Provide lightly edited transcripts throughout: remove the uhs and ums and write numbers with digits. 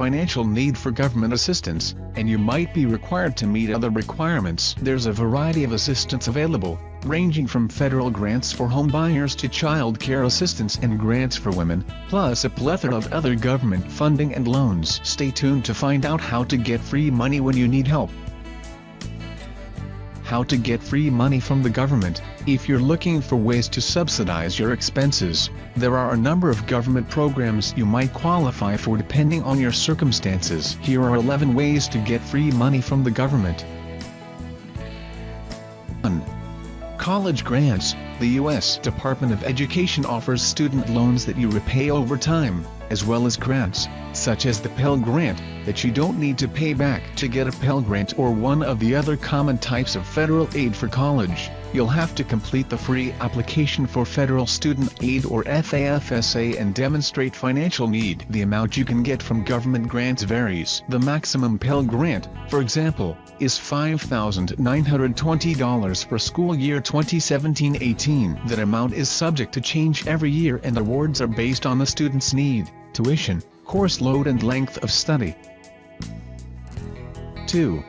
financial need for government assistance, and you might be required to meet other requirements. There's a variety of assistance available, ranging from federal grants for home buyers to child care assistance and grants for women, plus a plethora of other government funding and loans. Stay tuned to find out how to get free money when you need help. How to get free money from the government. If you're looking for ways to subsidize your expenses, there are a number of government programs you might qualify for depending on your circumstances. Here are 11 ways to get free money from the government. 1. College grants. The U.S. Department of Education offers student loans that you repay over time, as well as grants, such as the Pell Grant, that you don't need to pay back. To get a Pell Grant or one of the other common types of federal aid for college, you'll have to complete the free application for Federal Student Aid or FAFSA and demonstrate financial need. The amount you can get from government grants varies. The maximum Pell Grant, for example, is $5,920 for school year 2017-18. That amount is subject to change every year and awards are based on the student's need, tuition, course load and length of study. 2.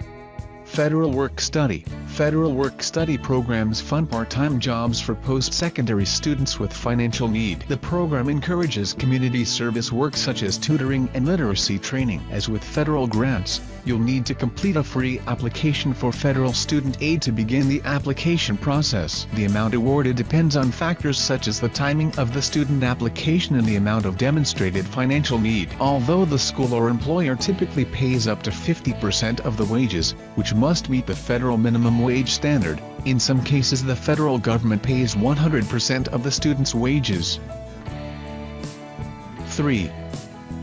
Federal Work-Study. Federal Work-Study programs fund part-time jobs for post-secondary students with financial need. The program encourages community service work such as tutoring and literacy training. As with federal grants, you'll need to complete a free application for federal student aid to begin the application process. The amount awarded depends on factors such as the timing of the student application and the amount of demonstrated financial need. Although the school or employer typically pays up to 50% of the wages, which must meet the federal minimum wage standard, in some cases the federal government pays 100% of the student's wages. 3.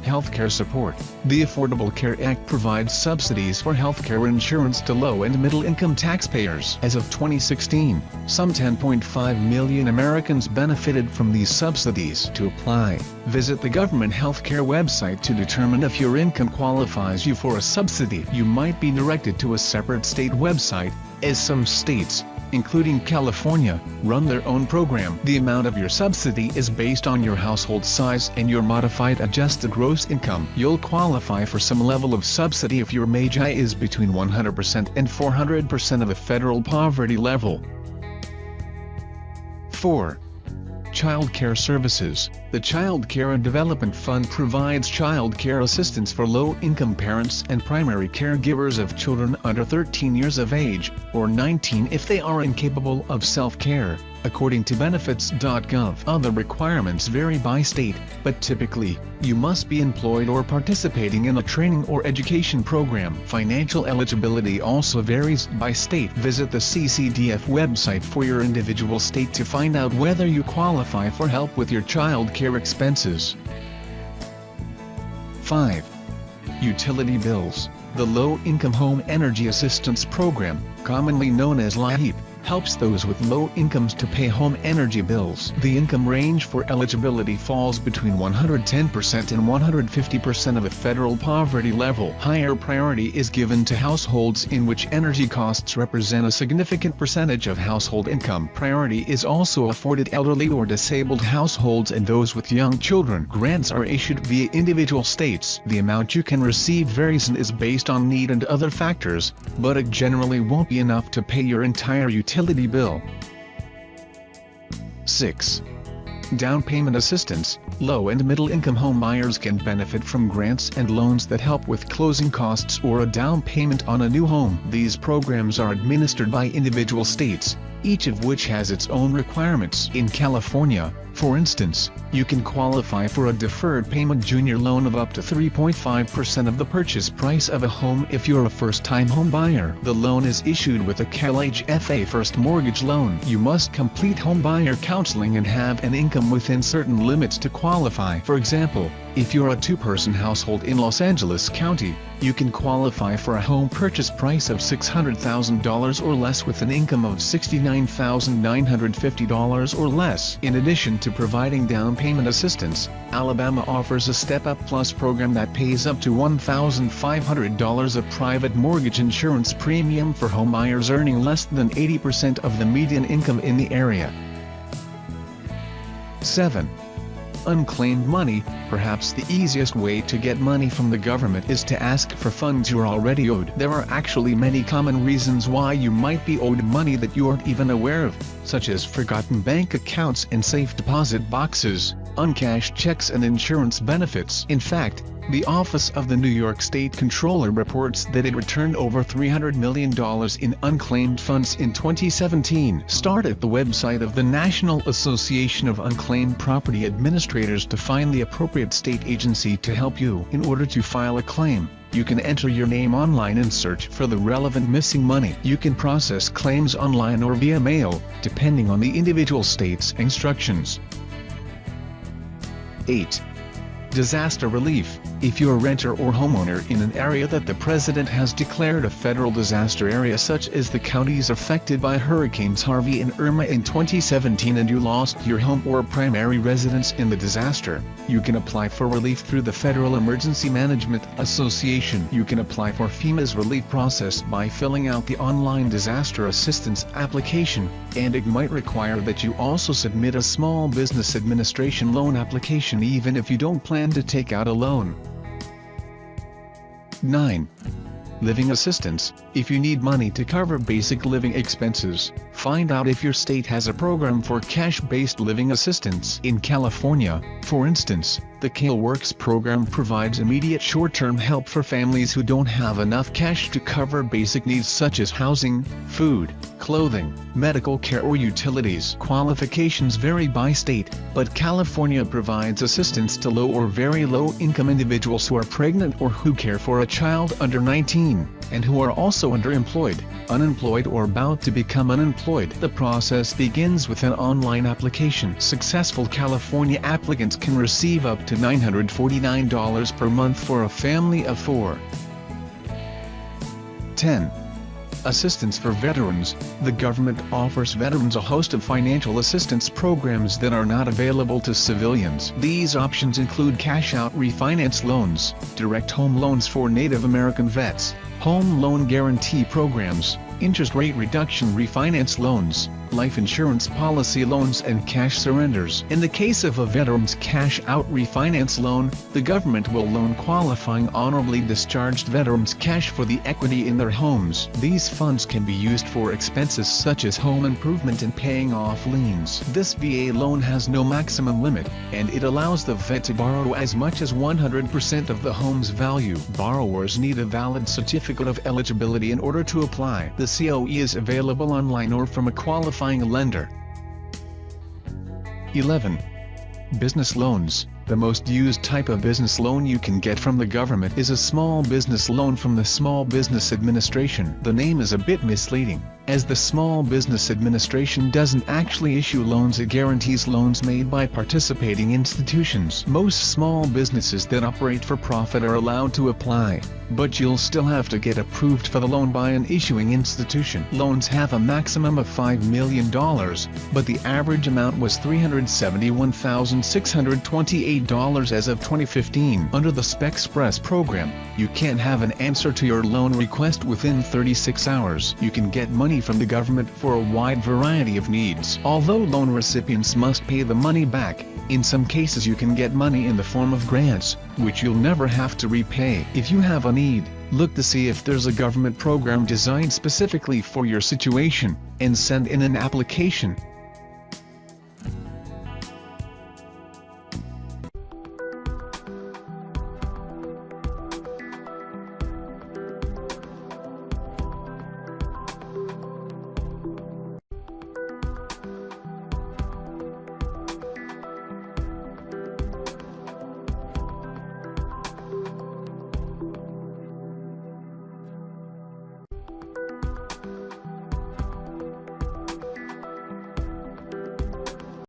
Healthcare support. The Affordable Care Act provides subsidies for healthcare insurance to low- and middle-income taxpayers. As of 2016, some 10.5 million Americans benefited from these subsidies. To apply, visit the government healthcare website to determine if your income qualifies you for a subsidy. You might be directed to a separate state website, as some states, including California, run their own program. The amount of your subsidy is based on your household size and your modified adjusted gross income. You'll qualify for some level of subsidy if your MAGI is between 100% and 400% of the federal poverty level. 4. Child Care Services. The Child Care and Development Fund provides child care assistance for low-income parents and primary caregivers of children under 13 years of age, or 19 if they are incapable of self-care, according to benefits.gov. Other requirements vary by state, but typically, you must be employed or participating in a training or education program. Financial eligibility also varies by state. Visit the CCDF website for your individual state to find out whether you qualify for help with your child care expenses. 5. Utility bills. The Low-Income Home Energy Assistance Program, commonly known as LIHEAP, helps those with low incomes to pay home energy bills. The income range for eligibility falls between 110% and 150% of the federal poverty level. Higher priority is given to households in which energy costs represent a significant percentage of household income. Priority is also afforded elderly or disabled households and those with young children. Grants are issued via individual states. The amount you can receive varies and is based on need and other factors, but it generally won't be enough to pay your entire utility bill. 6. Down payment assistance. Low and middle-income home buyers can benefit from grants and loans that help with closing costs or a down payment on a new home. These programs are administered by individual states, each of which has its own requirements. In California, for instance, you can qualify for a deferred payment junior loan of up to 3.5% of the purchase price of a home if you're a first-time home buyer. The loan is issued with a CalHFA first mortgage loan. You must complete home buyer counseling and have an income within certain limits to qualify. For example, if you're a two-person household in Los Angeles County, you can qualify for a home purchase price of $600,000 or less with an income of $69,950 or less. In addition to providing down payment assistance, Alabama offers a Step Up Plus program that pays up to $1,500 of private mortgage insurance premium for home buyers earning less than 80% of the median income in the area. 7. Unclaimed money. Perhaps the easiest way to get money from the government is to ask for funds you're already owed. There are actually many common reasons why you might be owed money that you aren't even aware of, such as forgotten bank accounts and safe deposit boxes, uncashed checks and insurance benefits. In fact, the Office of the New York State Comptroller reports that it returned over $300 million in unclaimed funds in 2017. Start at the website of the National Association of Unclaimed Property Administrators to find the appropriate state agency to help you. In order to file a claim, you can enter your name online and search for the relevant missing money. You can process claims online or via mail, depending on the individual state's instructions. 8. Disaster relief. If you're a renter or homeowner in an area that the President has declared a federal disaster area, such as the counties affected by Hurricanes Harvey and Irma in 2017, and you lost your home or primary residence in the disaster, you can apply for relief through the Federal Emergency Management Association. You can apply for FEMA's relief process by filling out the online disaster assistance application, and it might require that you also submit a Small Business Administration loan application even if you don't plan to take out a loan. 9. Living assistance. If you need money to cover basic living expenses, find out if your state has a program for cash-based living assistance. In California, for instance, the CalWorks program provides immediate short-term help for families who don't have enough cash to cover basic needs such as housing, food, clothing, medical care or utilities. Qualifications vary by state, but California provides assistance to low or very low-income individuals who are pregnant or who care for a child under 19, and who are also underemployed, unemployed or about to become unemployed. The process begins with an online application. Successful California applicants can receive up to $949 per month for a family of 4. 10. Assistance for veterans. The government offers veterans a host of financial assistance programs that are not available to civilians. These options include cash-out refinance loans, direct home loans for Native American vets, home loan guarantee programs, interest rate reduction refinance loans, life insurance policy loans and cash surrenders. In the case of a veteran's cash-out refinance loan, the government will loan qualifying honorably discharged veterans cash for the equity in their homes. These funds can be used for expenses such as home improvement and paying off liens. This VA loan has no maximum limit, and it allows the vet to borrow as much as 100% of the home's value. Borrowers need a valid certificate of eligibility in order to apply. The COE is available online or from a qualifying lender. 11. Business loans. The most used type of business loan you can get from the government is a small business loan from the Small Business Administration. The name is a bit misleading, as the Small Business Administration doesn't actually issue loans. It guarantees loans made by participating institutions. Most small businesses that operate for profit are allowed to apply, but you'll still have to get approved for the loan by an issuing institution. Loans have a maximum of $5 million, but the average amount was $371,628 as of 2015. Under the SpecXpress program, you can have an answer to your loan request within 36 hours. You can get money from the government for a wide variety of needs. Although loan recipients must pay the money back, in some cases you can get money in the form of grants, which you'll never have to repay. If you have a need, look to see if there's a government program designed specifically for your situation, and send in an application.